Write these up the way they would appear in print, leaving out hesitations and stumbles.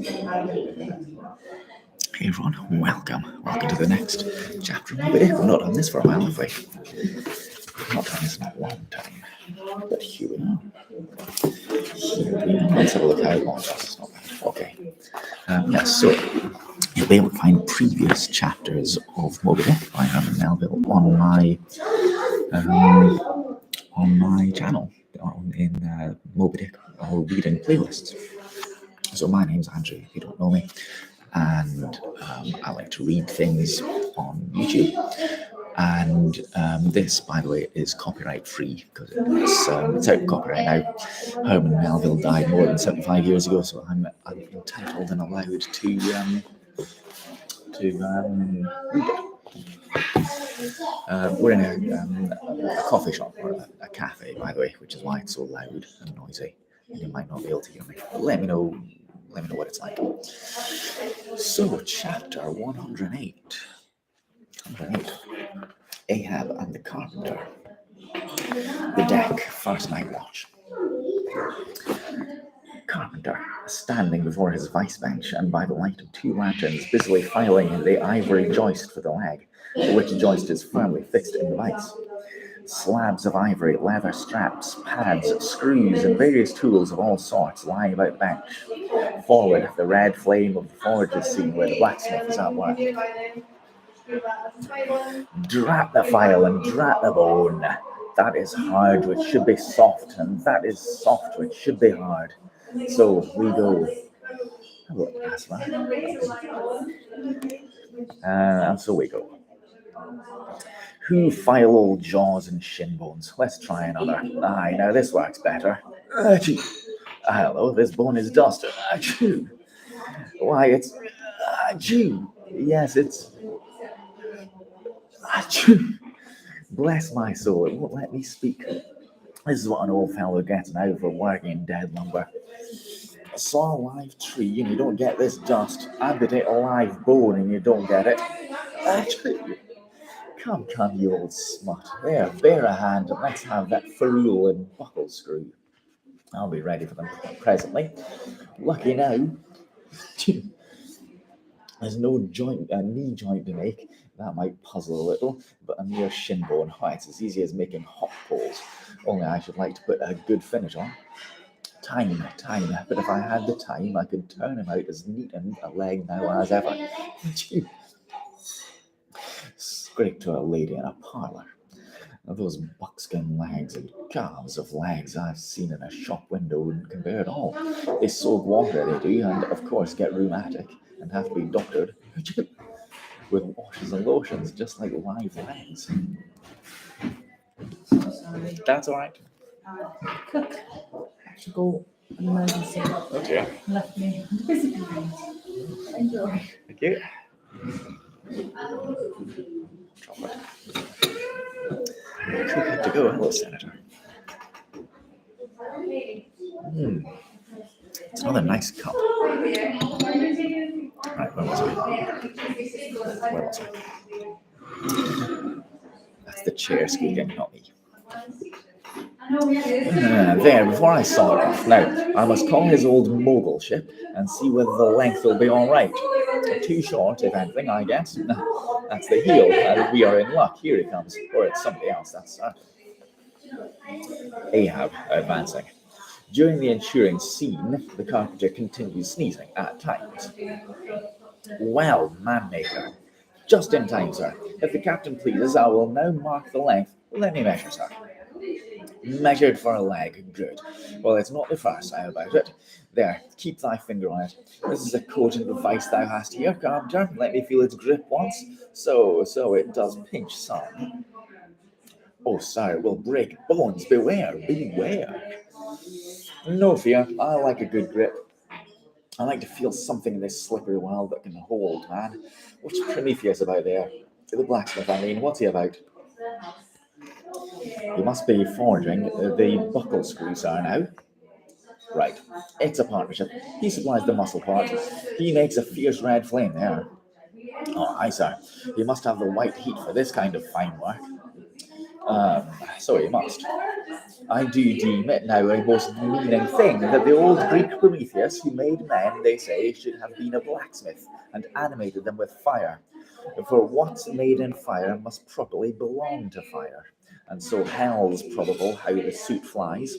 Hey everyone, welcome to the next chapter of Moby Dick. We've not done this for a while, have we? Not done this in a long time, but here we are. Let's have a look how long it's not bad. Okay. So you'll be able to find previous chapters of Moby Dick by Herman Melville on my channel in Moby Dick or reading playlists. So my name's Andrew, if you don't know me, and I like to read things on YouTube. And this, by the way, is copyright free because it's out of copyright now. Herman Melville died more than 75 years ago, so I'm entitled and allowed to read it. We're in a coffee shop or a cafe, by the way, which is why it's so loud and noisy. And you might not be able to hear me. But let me know what it's like. So, chapter 108. Ahab and the Carpenter. The deck, first night watch. Carpenter, standing before his vice bench and by the light of two lanterns, busily filing the ivory joist for the leg, which joist is firmly fixed in the vice. Slabs of ivory, leather straps, pads, screws, and various tools of all sorts lying about the bench. Forward, the red flame of the forge is seen where the blacksmith is at work. Drat the file and drat the bone. That is hard which should be soft, and that is soft which should be hard. So we go. And so we go. Who file old jaws and shin bones? Let's try another. Aye, now this works better. Achoo. Hello, this bone is dusted. Achoo. Why, it's achoo. Yes, it's achoo. Bless my soul, it won't let me speak. This is what an old fellow gets now for working in dead lumber. I saw a live tree and you don't get this dust. Amputate a live bone and you don't get it. Achoo. Come, you old smut. There, bear a hand and let's have that ferrule and buckle screw. I'll be ready for them presently. Lucky now. There's no knee joint to make. That might puzzle a little, but a mere shin bone. Why, it's as easy as making hot poles. Only I should like to put a good finish on. Time. But if I had the time, I could turn him out as neat and a leg now as ever. Scrape to a lady in a parlour. Those buckskin legs and calves of legs I've seen in a shop window wouldn't compare at all. They soak water, they do, and of course get rheumatic and have to be doctored with washes and lotions, just like live legs. That's all right. Cook had to go emergency. Oh dear. Left me physically. Enjoy. Thank you. Cook had to go. Hello, Senator. It's another nice cup. Right, where was I? That's the chair squeaking, not me. There, before I saw it off. Now, I must call his old mogul ship and see whether the length will be all right. Too short, if anything, I guess. That's the heel, and we are in luck. Here he comes. Or it's somebody else, that's Ahab advancing. During the ensuing scene, the carpenter continues sneezing at times. Well, manmaker. Just in time, sir. If the captain pleases, I will now mark the length. Let me measure, sir. Measured for a leg. Good. Well, it's not the first time about it. There, keep thy finger on it. This is a cogent device thou hast here, carpenter. Let me feel its grip once. So it does pinch some. Oh, sir, it will break bones. Beware. No fear. I like a good grip. I like to feel something in this slippery world that can hold, man. What's Prometheus about there? The blacksmith, I mean. What's he about? You must be forging the buckle screw, sir, now. Right. It's a partnership. He supplies the muscle part. He makes a fierce red flame there. Oh, aye, sir. You must have the white heat for this kind of fine work. So he must. I do deem it now a most meaning thing that the old Greek Prometheus, who made men, they say, should have been a blacksmith and animated them with fire. For what's made in fire must properly belong to fire. And so hell's probable how the suit flies.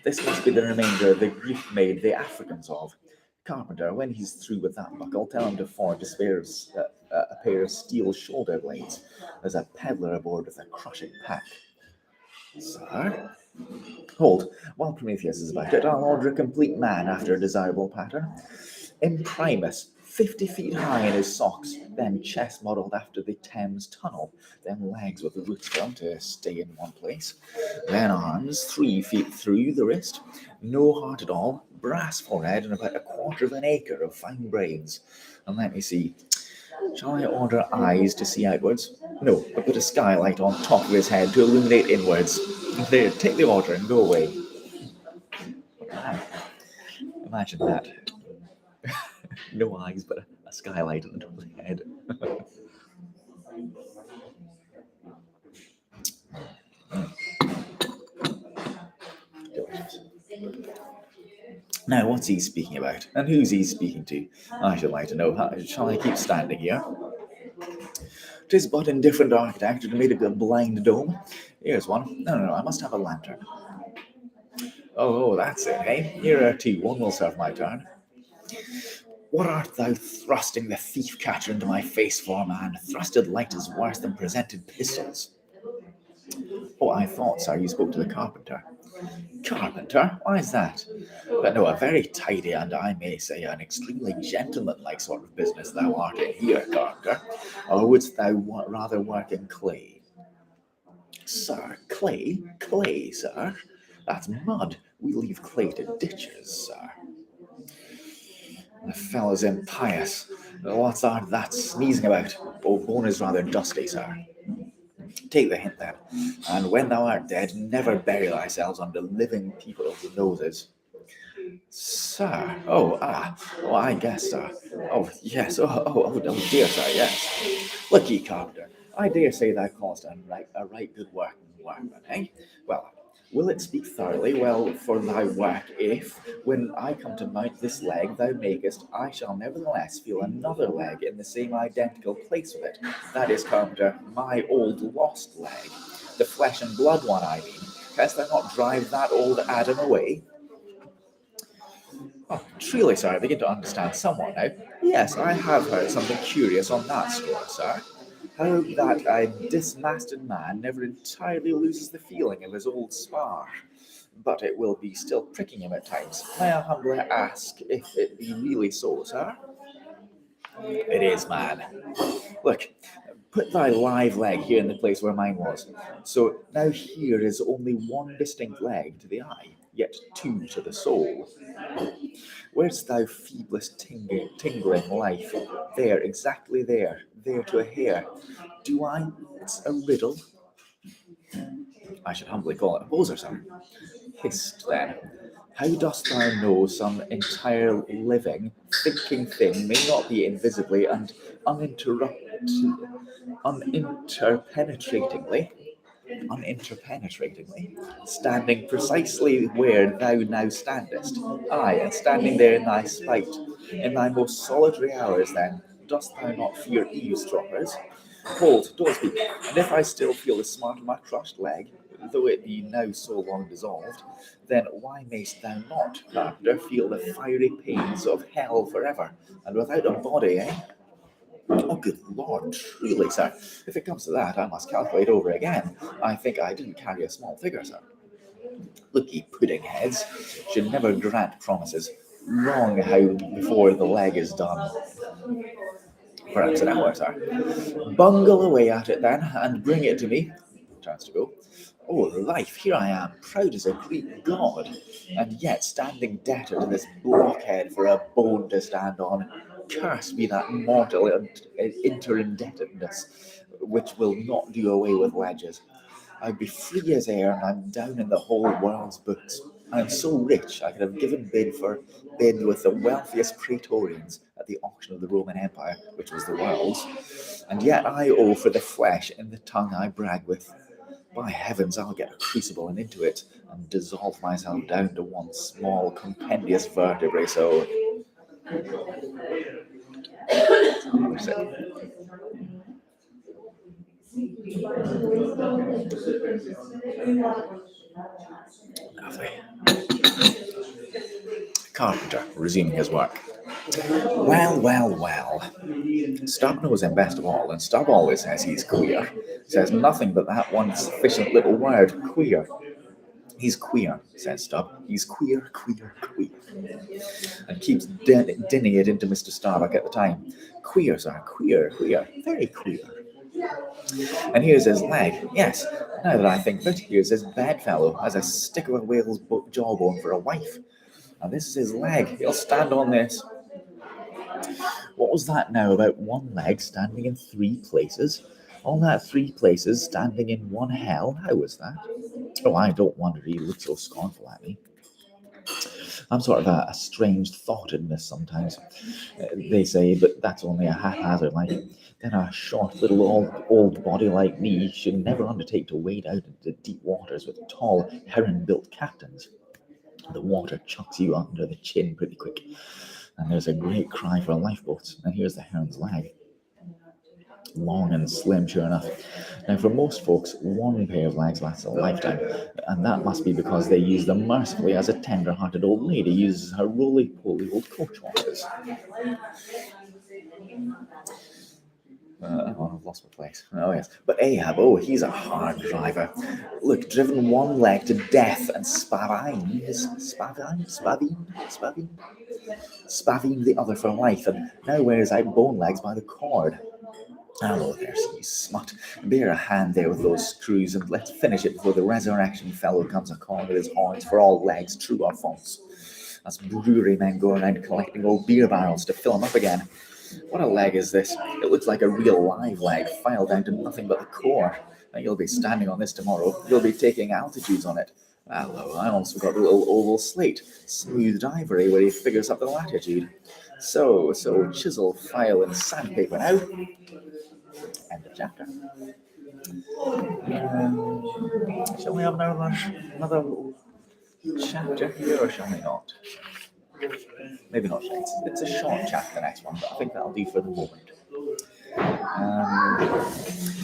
This must be the remainder the Greek made the Africans of. Carpenter, when he's through with that buckle, tell him to forge a pair of steel shoulder blades. There's a peddler aboard with a crushing pack. Sir? Hold, while Prometheus is about it, I'll order a complete man after a desirable pattern. Imprimus, 50 feet high in his socks, then chest modelled after the Thames Tunnel, then legs with roots for them to stay in one place, then arms 3 feet through the wrist, no heart at all, brass forehead, and about 1/4 of an acre of fine brains. And let me see, shall I order eyes to see outwards? No, but put a skylight on top of his head to illuminate inwards. There, take the order and go away. Wow. Imagine that. No eyes, but a skylight on top of the head. Delicious. Now, what's he speaking about? And who's he speaking to? I should like to know. Shall I keep standing here? 'Tis but indifferent architecture to make a blind dome. Here's one. No, I must have a lantern. Oh, that's it, eh? Here are two. One will serve my turn. What art thou thrusting the thief-catcher into my face for, man? Thrusted light is worse than presented pistols. Oh, I thought, sir, you spoke to the carpenter. Carpenter? Why is that? But no, a very tidy and, I may say, an extremely gentlemanlike sort of business thou art in here, carpenter. Or wouldst thou rather work in clay? Sir, clay? Clay, sir? That's mud. We leave clay to ditches, sir. The fellow's impious. What's that sneezing about? Oh, bone is rather dusty, sir. Take the hint then, and when thou art dead, never bury thyself under living people's noses. Sir, I guess, sir. Oh, yes, oh, dear, sir, yes. Look ye, carpenter, I dare say thou callest a right good workman, eh? Well, will it speak thoroughly well for thy work if, when I come to mount this leg thou makest, I shall nevertheless feel another leg in the same identical place with it? That is, carpenter, my old lost leg. The flesh and blood one, I mean. Canst thou not drive that old Adam away? Oh, truly, sir, I begin to understand somewhat now. Yes, I have heard something curious on that score, sir. How that a dismasted man never entirely loses the feeling of his old spar, but it will be still pricking him at times. May I humbly ask if it be really so, sir? It is, man. Look, put thy live leg here in the place where mine was. So now here is only one distinct leg to the eye, yet two to the soul. Where's thou feeblest tingling life? There, exactly there to a hair. Do I? It's a riddle. I should humbly call it a poser, sir. Hist, then. How dost thou know some entire living, thinking thing may not be invisibly and uninterpenetratingly, standing precisely where thou now standest, aye, and standing there in thy spite, in thy most solitary hours, then, dost thou not fear eavesdroppers? Hold, don't speak, and if I still feel the smart of my crushed leg, though it be now so long dissolved, then why mayst thou not, carpenter, feel the fiery pains of hell forever, and without a body, eh? Oh, good Lord, truly, sir. If it comes to that, I must calculate over again. I think I didn't carry a small figure, sir. Look ye, pudding heads should never grant promises. Long how before the leg is done. Perhaps an hour, sir. Bungle away at it then, and bring it to me. Turns to go. Oh, life, here I am, proud as a Greek god, and yet standing debtor to this blockhead for a bone to stand on. Cursed be that mortal interindebtedness, which will not do away with ledges. I'd be free as air, and I'm down in the whole world's books. I am so rich, I could have given bid with the wealthiest praetorians at the auction of the Roman Empire, which was the world's, and yet I owe for the flesh and the tongue I brag with. By heavens, I'll get a crucible and into it and dissolve myself down to one small compendious vertebrae. So, lovely. Carpenter resuming his work. Well. Stubb knows him best of all, and Stubb always says he's queer. Says nothing but that one sufficient little word, queer. He's queer, says Stubb. He's queer. And keeps dinning it into Mr. Starbuck at the time. Queer, sir, queer, very queer. And here's his leg. Yes, now that I think of it, here's his bedfellow, has a stick of a whale's jawbone for a wife. And this is his leg. He'll stand on this. What was that now about one leg standing in three places? All that three places standing in one hell? How was that? Oh, I don't wonder he looked so scornful at me. I'm sort of a strange thought in this sometimes. They say, but that's only a haphazard like. Then a short little old body like me should never undertake to wade out into deep waters with tall heron-built captains. The water chucks you under the chin pretty quick, and there's a great cry for lifeboats. And here's the heron's leg. Long and slim, sure enough. Now, for most folks, one pair of legs lasts a lifetime, and that must be because they use them mercifully as a tender-hearted old lady uses her roly-poly old coach horses. I've lost my place. Oh, yes. But Ahab, he's a hard driver. Look, driven one leg to death and spavined the other for life, and now wears out bone legs by the cord. Hello there, you smut. Bear a hand there with those screws, and let's finish it before the resurrection fellow comes a-calling with his horns for all legs, true or false. Us brewery men go around collecting old beer barrels to fill them up again. What a leg is this? It looks like a real live leg, filed down to nothing but the core. Now you'll be standing on this tomorrow. You'll be taking altitudes on it. Hello, I also got a little oval slate, smoothed ivory where he figures up the latitude. So chisel, file, and sandpaper now. End of chapter. Shall we have another chapter here, or shall we not? Maybe not. It's a short chapter, the next one, but I think that'll do for the moment.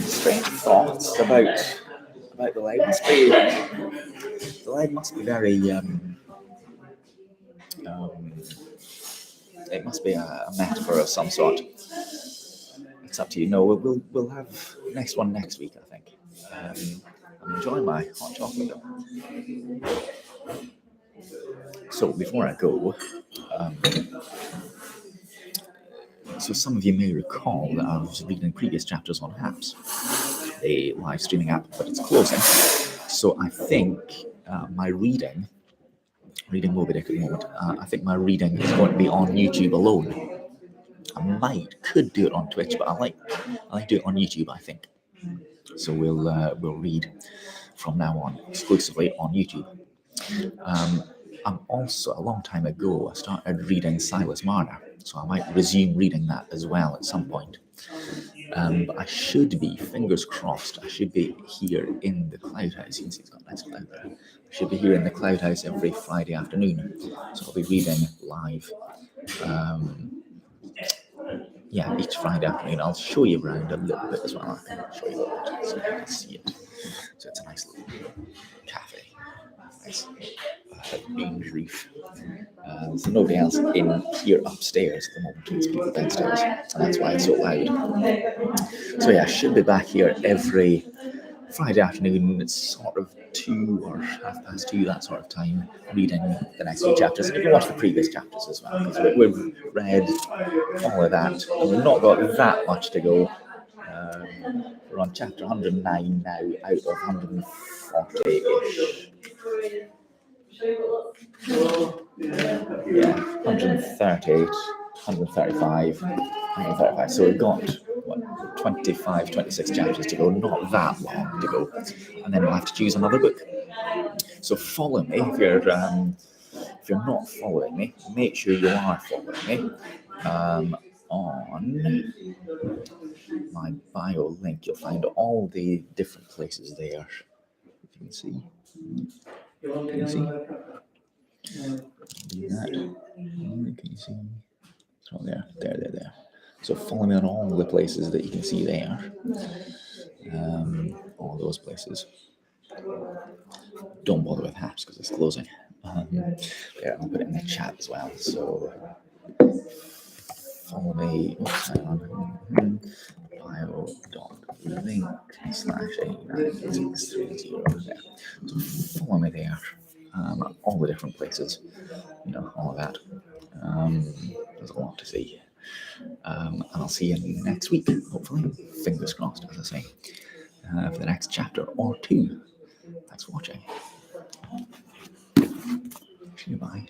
Strange thoughts about the leg. The leg must be very. It must be a metaphor of some sort. It's up to you. No, we'll have next one next week, I think. I'm enjoying my hot chocolate though. So before I go, so some of you may recall that I was reading previous chapters on Haps, a live streaming app, but it's closing. So I think my reading Moby Dick at the moment, I think my reading is going to be on YouTube alone. I could do it on Twitch, but I like to do it on YouTube, I think. So we'll read from now on exclusively on YouTube. I'm also, a long time ago, I started reading Silas Marner, so I might resume reading that as well at some point. But I should be, fingers crossed, I should be here in the Cloud House. You can see it's got a nice cloud there. I should be here in the Cloud House every Friday afternoon, so I'll be reading live. Each Friday afternoon. I'll show you around a little bit as well. I can show you a little bit so you can see it. So it's a nice little cafe. Nice beach reef. There's nobody else in here upstairs at the moment. It's people downstairs, and that's why it's so loud. So I should be back here every Friday afternoon. It's sort of 2 or 2:30, that sort of time, reading the next few chapters. And you can watch the previous chapters as well, because we've read all of that, and we've not got that much to go. We're on chapter 109 now, out of 140-ish. 138, 135, 135. So we've got 25, 26 chapters to go, not that long to go, and then we'll have to choose another book. So follow me if you're not following me. Make sure you are following me on my bio link. You'll find all the different places there. You can see. Can you see? Do that. Can you see? So there. So follow me on all the places that you can see there. All those places. Don't bother with apps because it's closing. Yeah, I'll put it in the chat as well. So follow me. Oops, hang on. bio.link/899630 there. So follow me there. All the different places, all of that. There's a lot to see. And I'll see you next week, hopefully. Fingers crossed, as I say, for the next chapter or two. Thanks for watching. Bye.